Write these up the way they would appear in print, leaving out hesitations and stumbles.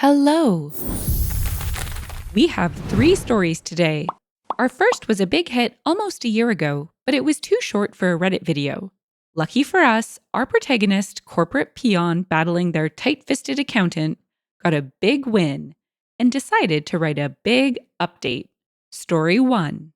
Hello! We have 3 stories today. Our first was a big hit almost a year ago, but it was too short for a Reddit video. Lucky for us, our protagonist, corporate peon battling their tight fisted accountant, got a big win and decided to write a big update. Story 1.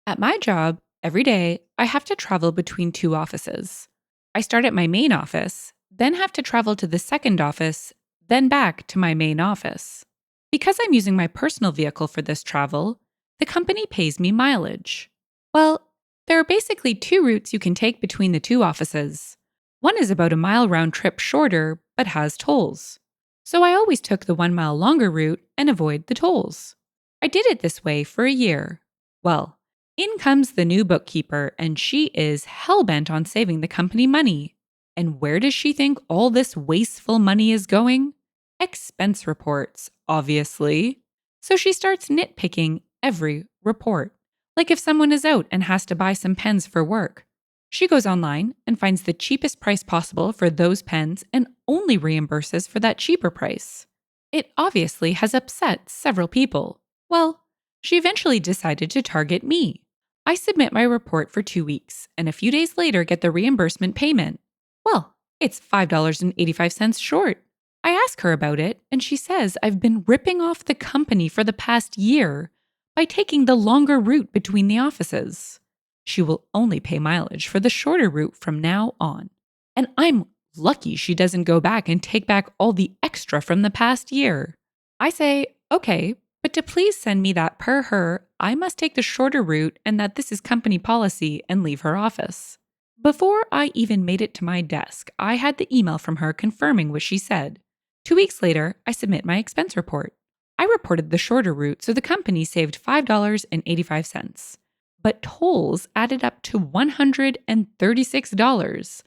At my job, every day, I have to travel between 2 offices. I start at my main office, then have to travel to the second office, then back to my main office. Because I'm using my personal vehicle for this travel, the company pays me mileage. Well, there are basically 2 routes you can take between the 2 offices. One is about a mile round trip shorter, but has tolls. So I always took the 1 mile longer route and avoid the tolls. I did it this way for a year. Well, in comes the new bookkeeper, and she is hellbent on saving the company money. And where does she think all this wasteful money is going? Expense reports, obviously. So she starts nitpicking every report. Like if someone is out and has to buy some pens for work. She goes online and finds the cheapest price possible for those pens and only reimburses for that cheaper price. It obviously has upset several people. Well, she eventually decided to target me. I submit my report for 2 weeks and a few days later get the reimbursement payment. Well, it's $5.85 short. I ask her about it, and she says I've been ripping off the company for the past year by taking the longer route between the offices. She will only pay mileage for the shorter route from now on. And I'm lucky she doesn't go back and take back all the extra from the past year. I say, okay, but to please send me that per her, I must take the shorter route and that this is company policy and leave her office. Before I even made it to my desk, I had the email from her confirming what she said. 2 weeks later, I submit my expense report. I reported the shorter route, so the company saved $5.85. But tolls added up to $136,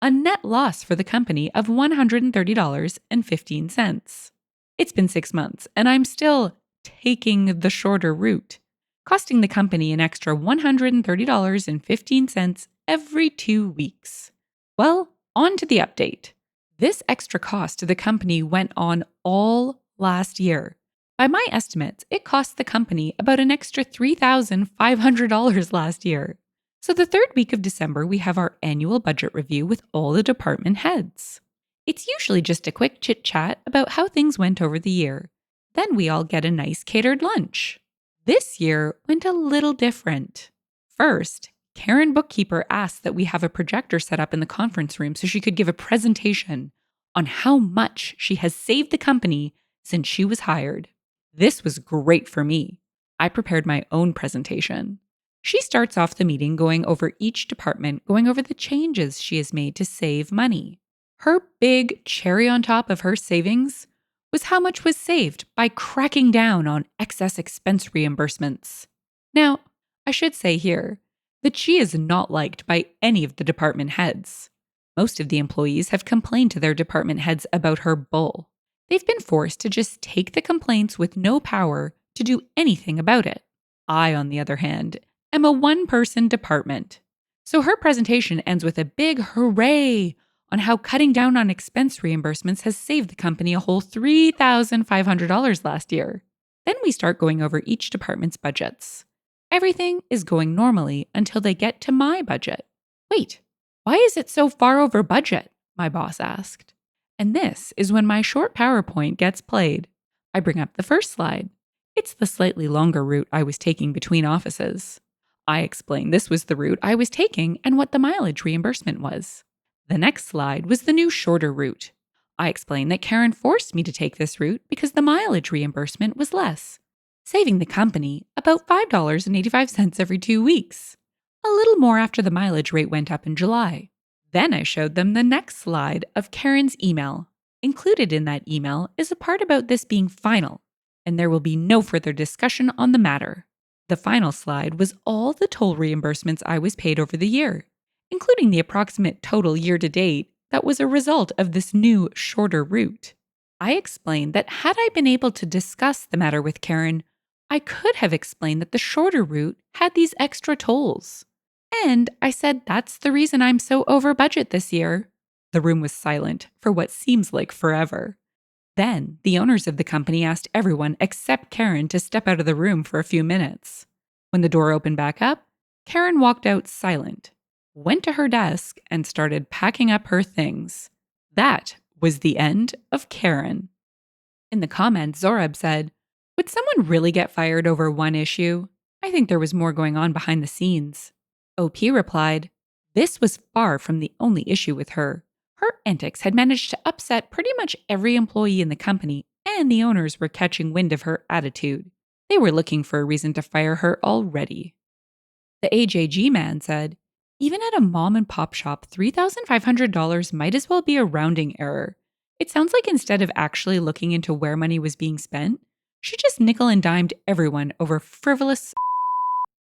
a net loss for the company of $130.15. It's been 6 months, and I'm still taking the shorter route, costing the company an extra $130.15 every 2 weeks. Well, on to the update. This extra cost to the company went on all last year. By my estimates, it cost the company about an extra $3,500 last year. So the third week of December, we have our annual budget review with all the department heads. It's usually just a quick chit-chat about how things went over the year. Then we all get a nice catered lunch. This year went a little different. First, Karen Bookkeeper asked that we have a projector set up in the conference room so she could give a presentation on how much she has saved the company since she was hired. This was great for me. I prepared my own presentation. She starts off the meeting going over each department, going over the changes she has made to save money. Her big cherry on top of her savings was how much was saved by cracking down on excess expense reimbursements. Now, I should say here that she is not liked by any of the department heads. Most of the employees have complained to their department heads about her bull. They've been forced to just take the complaints with no power to do anything about it. I, on the other hand, am a one-person department. So her presentation ends with a big hooray on how cutting down on expense reimbursements has saved the company a whole $3,500 last year. Then we start going over each department's budgets. Everything is going normally until they get to my budget. Wait, why is it so far over budget? My boss asked. And this is when my short PowerPoint gets played. I bring up the first slide. It's the slightly longer route I was taking between offices. I explain this was the route I was taking and what the mileage reimbursement was. The next slide was the new shorter route. I explain that Karen forced me to take this route because the mileage reimbursement was less, saving the company about $5.85 every 2 weeks, a little more after the mileage rate went up in July. Then I showed them the next slide of Karen's email. Included in that email is a part about this being final, and there will be no further discussion on the matter. The final slide was all the toll reimbursements I was paid over the year, including the approximate total year-to-date that was a result of this new, shorter route. I explained that had I been able to discuss the matter with Karen, I could have explained that the shorter route had these extra tolls. And I said that's the reason I'm so over budget this year. The room was silent for what seems like forever. Then, the owners of the company asked everyone except Karen to step out of the room for a few minutes. When the door opened back up, Karen walked out silent, went to her desk, and started packing up her things. That was the end of Karen. In the comments, Zorab said, "Would someone really get fired over one issue? I think there was more going on behind the scenes." OP replied, "This was far from the only issue with her. Her antics had managed to upset pretty much every employee in the company, and the owners were catching wind of her attitude. They were looking for a reason to fire her already." The AJG man said, "Even at a mom and pop shop, $3,500 might as well be a rounding error. It sounds like instead of actually looking into where money was being spent, she just nickel and dimed everyone over frivolous."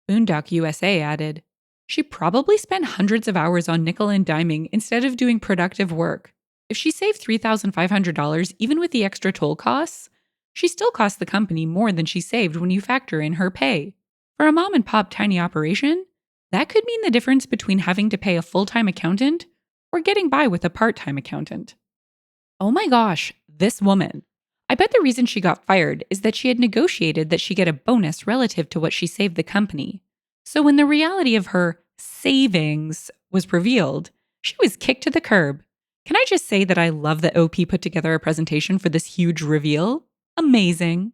Boondock USA added, "She probably spent hundreds of hours on nickel and diming instead of doing productive work. If she saved $3,500 even with the extra toll costs, she still cost the company more than she saved when you factor in her pay. For a mom and pop tiny operation, that could mean the difference between having to pay a full-time accountant or getting by with a part-time accountant." Oh my gosh, this woman. I bet the reason she got fired is that she had negotiated that she get a bonus relative to what she saved the company. So when the reality of her savings was revealed, she was kicked to the curb. Can I just say that I love that OP put together a presentation for this huge reveal? Amazing.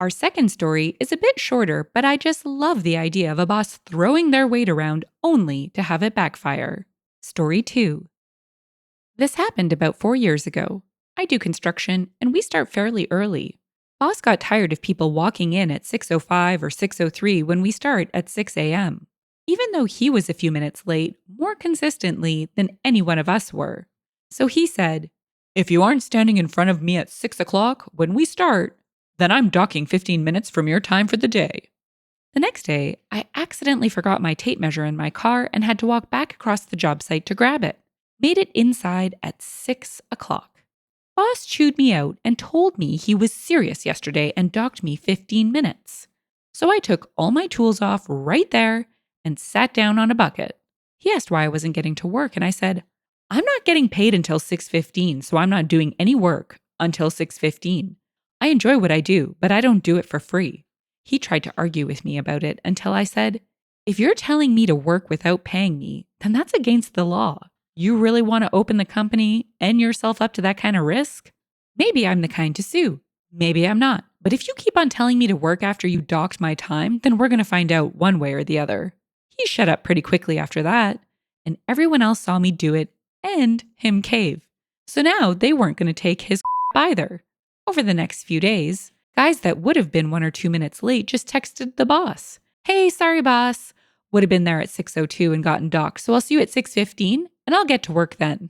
Our second story is a bit shorter, but I just love the idea of a boss throwing their weight around only to have it backfire. Story 2. This happened about 4 years ago. I do construction, and we start fairly early. Boss got tired of people walking in at 6:05 or 6:03 when we start at 6 a.m., even though he was a few minutes late more consistently than any one of us were. So he said, "If you aren't standing in front of me at 6 o'clock when we start, then I'm docking 15 minutes from your time for the day." The next day, I accidentally forgot my tape measure in my car and had to walk back across the job site to grab it. Made it inside at 6 o'clock. Boss chewed me out and told me he was serious yesterday and docked me 15 minutes. So I took all my tools off right there and sat down on a bucket. He asked why I wasn't getting to work, and I said, "I'm not getting paid until 6:15, so I'm not doing any work until 6:15. I enjoy what I do, but I don't do it for free." He tried to argue with me about it until I said, "If you're telling me to work without paying me, then that's against the law. You really want to open the company and yourself up to that kind of risk? Maybe I'm the kind to sue. Maybe I'm not. But if you keep on telling me to work after you docked my time, then we're going to find out one way or the other." He shut up pretty quickly after that, and everyone else saw me do it and him cave. So now they weren't going to take his either. Over the next few days, guys that would have been 1 or 2 minutes late just texted the boss, "Hey, sorry boss. Would have been there at 6:02 and gotten docked, so I'll see you at 6:15 and I'll get to work then."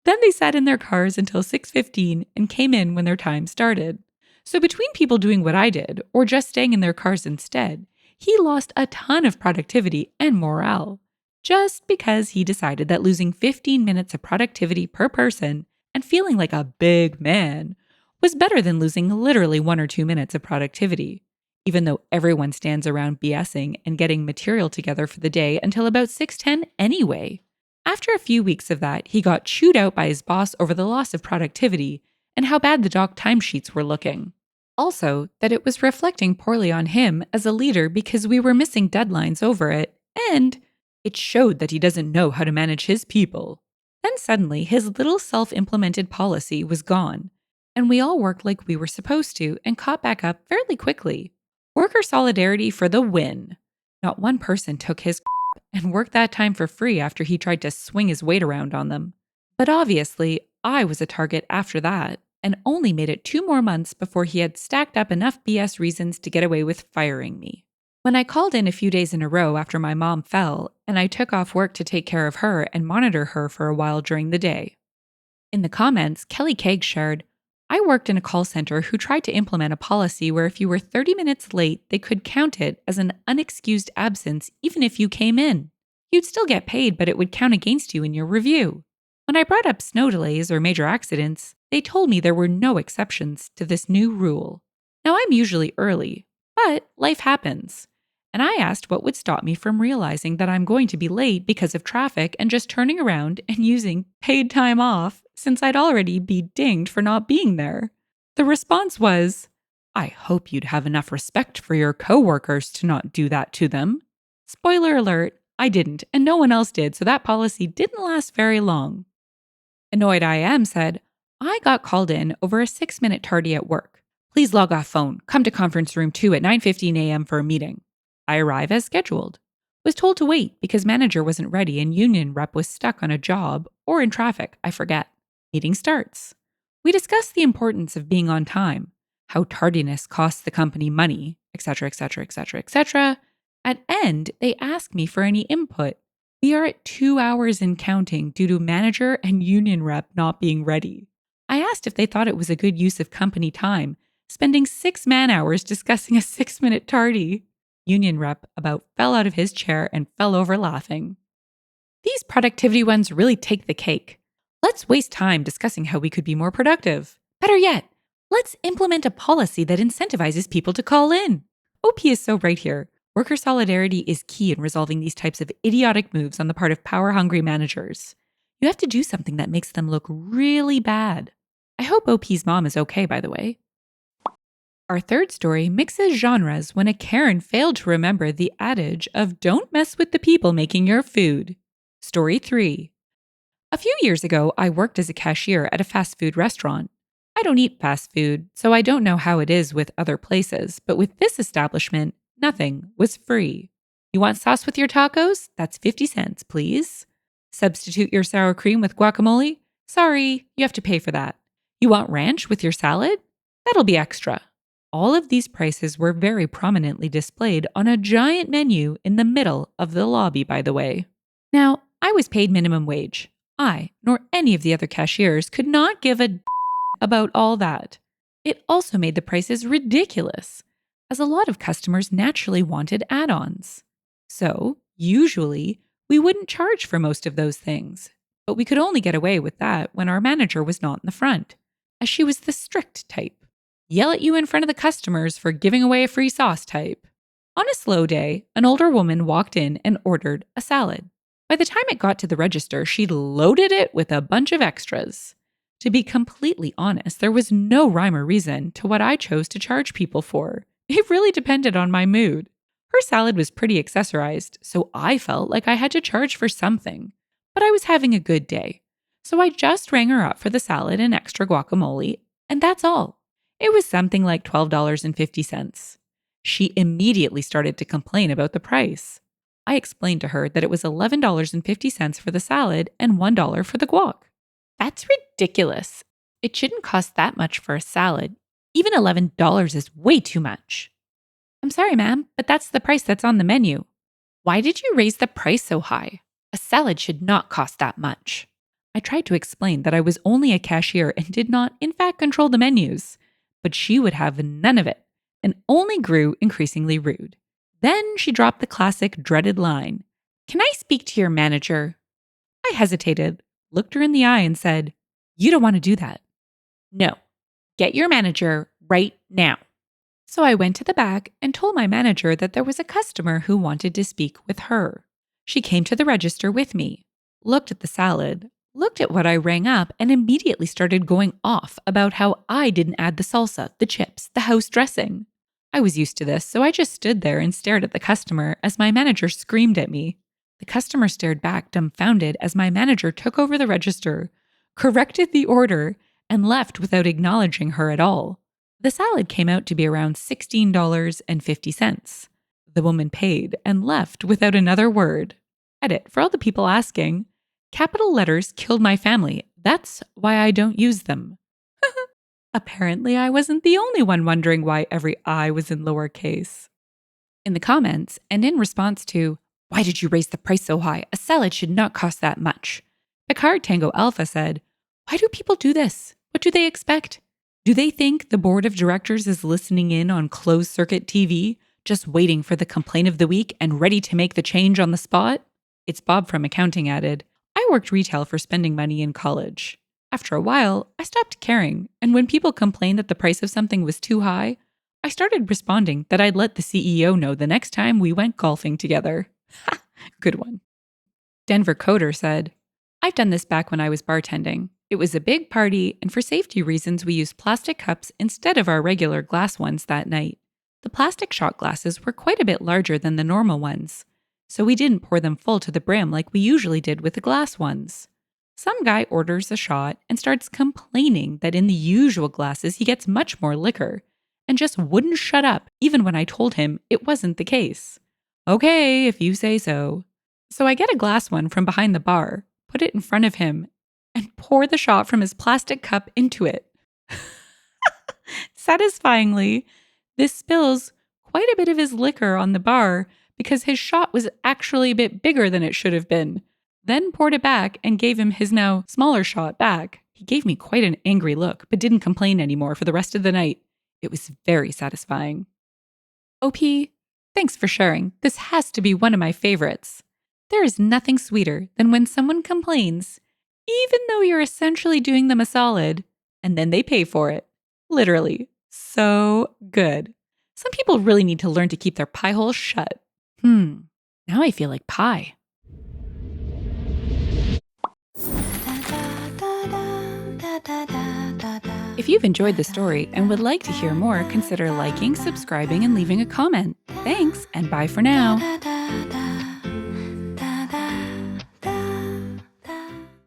Then they sat in their cars until 6:15 and came in when their time started. So between people doing what I did or just staying in their cars instead, he lost a ton of productivity and morale, just because he decided that losing 15 minutes of productivity per person and feeling like a big man was better than losing literally 1 or 2 minutes of productivity, even though everyone stands around BSing and getting material together for the day until about 6:10 anyway. After a few weeks of that, he got chewed out by his boss over the loss of productivity and how bad the doc timesheets were looking. Also, that it was reflecting poorly on him as a leader because we were missing deadlines over it, and it showed that he doesn't know how to manage his people. Then suddenly, his little self-implemented policy was gone, and we all worked like we were supposed to and caught back up fairly quickly. Worker solidarity for the win. Not one person took his and worked that time for free after he tried to swing his weight around on them. But obviously, I was a target after that, and only made it 2 more months before he had stacked up enough BS reasons to get away with firing me. When I called in a few days in a row after my mom fell, and I took off work to take care of her and monitor her for a while during the day. In the comments, Kelly Kegg shared, "I worked in a call center who tried to implement a policy where if you were 30 minutes late, they could count it as an unexcused absence even if you came in. You'd still get paid, but it would count against you in your review. When I brought up snow delays or major accidents, they told me there were no exceptions to this new rule. Now I'm usually early, but life happens. And I asked what would stop me from realizing that I'm going to be late because of traffic and just turning around and using paid time off since I'd already be dinged for not being there. The response was, I hope you'd have enough respect for your coworkers to not do that to them. Spoiler alert, I didn't, and no one else did, so that policy didn't last very long. Annoyed IM said, I got called in over a 6-minute tardy at work. Please log off phone. Come to conference room 2 at 9:15 a.m. for a meeting. I arrive as scheduled. Was told to wait because manager wasn't ready and union rep was stuck on a job or in traffic, I forget. Meeting starts. We discuss the importance of being on time, how tardiness costs the company money, etc., etc., etc., etc. At end, they ask me for any input. We are at 2 hours and counting due to manager and union rep not being ready. I asked if they thought it was a good use of company time, spending 6 man-hours discussing a 6-minute tardy. Union rep about fell out of his chair and fell over laughing. These productivity ones really take the cake. Let's waste time discussing how we could be more productive. Better yet, let's implement a policy that incentivizes people to call in. OP is so right here. Worker solidarity is key in resolving these types of idiotic moves on the part of power-hungry managers. You have to do something that makes them look really bad. I hope OP's mom is okay, by the way. Our third story mixes genres when a Karen failed to remember the adage of don't mess with the people making your food. Story 3. A few years ago, I worked as a cashier at a fast food restaurant. I don't eat fast food, so I don't know how it is with other places, but with this establishment, nothing was free. You want sauce with your tacos? That's 50 cents, please. Substitute your sour cream with guacamole? Sorry, you have to pay for that. You want ranch with your salad? That'll be extra. All of these prices were very prominently displayed on a giant menu in the middle of the lobby, by the way. Now, I was paid minimum wage. I, nor any of the other cashiers, could not give a about all that. It also made the prices ridiculous, as a lot of customers naturally wanted add-ons. So, usually, we wouldn't charge for most of those things, but we could only get away with that when our manager was not in the front, as she was the strict type. Yell at you in front of the customers for giving away a free sauce type. On a slow day, an older woman walked in and ordered a salad. By the time it got to the register, she'd loaded it with a bunch of extras. To be completely honest, there was no rhyme or reason to what I chose to charge people for. It really depended on my mood. Her salad was pretty accessorized, so I felt like I had to charge for something. But I was having a good day, so I just rang her up for the salad and extra guacamole, and that's all. It was something like $12.50. She immediately started to complain about the price. I explained to her that it was $11.50 for the salad and $1 for the guac. That's ridiculous. It shouldn't cost that much for a salad. Even $11 is way too much. I'm sorry, ma'am, but that's the price that's on the menu. Why did you raise the price so high? A salad should not cost that much. I tried to explain that I was only a cashier and did not, in fact, control the menus. But she would have none of it and only grew increasingly rude. Then she dropped the classic dreaded line, "Can I speak to your manager?" I hesitated, looked her in the eye and said, "You don't want to do that." "No, get your manager right now." So I went to the back and told my manager that there was a customer who wanted to speak with her. She came to the register with me, looked at the salad, looked at what I rang up, and immediately started going off about how I didn't add the salsa, the chips, the house dressing. I was used to this, so I just stood there and stared at the customer as my manager screamed at me. The customer stared back dumbfounded as my manager took over the register, corrected the order, and left without acknowledging her at all. The salad came out to be around $16.50. The woman paid and left without another word. Edit, for all the people asking, capital letters killed my family. That's why I don't use them. Apparently, I wasn't the only one wondering why every I was in lowercase. In the comments, and in response to, "Why did you raise the price so high? A salad should not cost that much," Picard Tango Alpha said, "Why do people do this? What do they expect? Do they think the board of directors is listening in on closed circuit TV, just waiting for the complaint of the week and ready to make the change on the spot?" It's Bob from accounting added, "I worked retail for spending money in college. After a while, I stopped caring, and when people complained that the price of something was too high, I started responding that I'd let the CEO know the next time we went golfing together." Ha! Good one. Denver Coder said, "I've done this back when I was bartending. It was a big party, and for safety reasons, we used plastic cups instead of our regular glass ones that night. The plastic shot glasses were quite a bit larger than the normal ones, so we didn't pour them full to the brim like we usually did with the glass ones. Some guy orders a shot and starts complaining that in the usual glasses he gets much more liquor, and just wouldn't shut up even when I told him it wasn't the case. Okay, if you say so. So I get a glass one from behind the bar, put it in front of him, and pour the shot from his plastic cup into it. Satisfyingly, this spills quite a bit of his liquor on the bar because his shot was actually a bit bigger than it should have been. Then poured it back and gave him his now smaller shot back. He gave me quite an angry look, but didn't complain anymore for the rest of the night. It was very satisfying. OP, thanks for sharing. This has to be one of my favorites. There is nothing sweeter than when someone complains, even though you're essentially doing them a solid, and then they pay for it. Literally. So good. Some people really need to learn to keep their pie holes shut. Now I feel like pie. If you've enjoyed the story and would like to hear more, consider liking, subscribing, and leaving a comment. Thanks, and bye for now.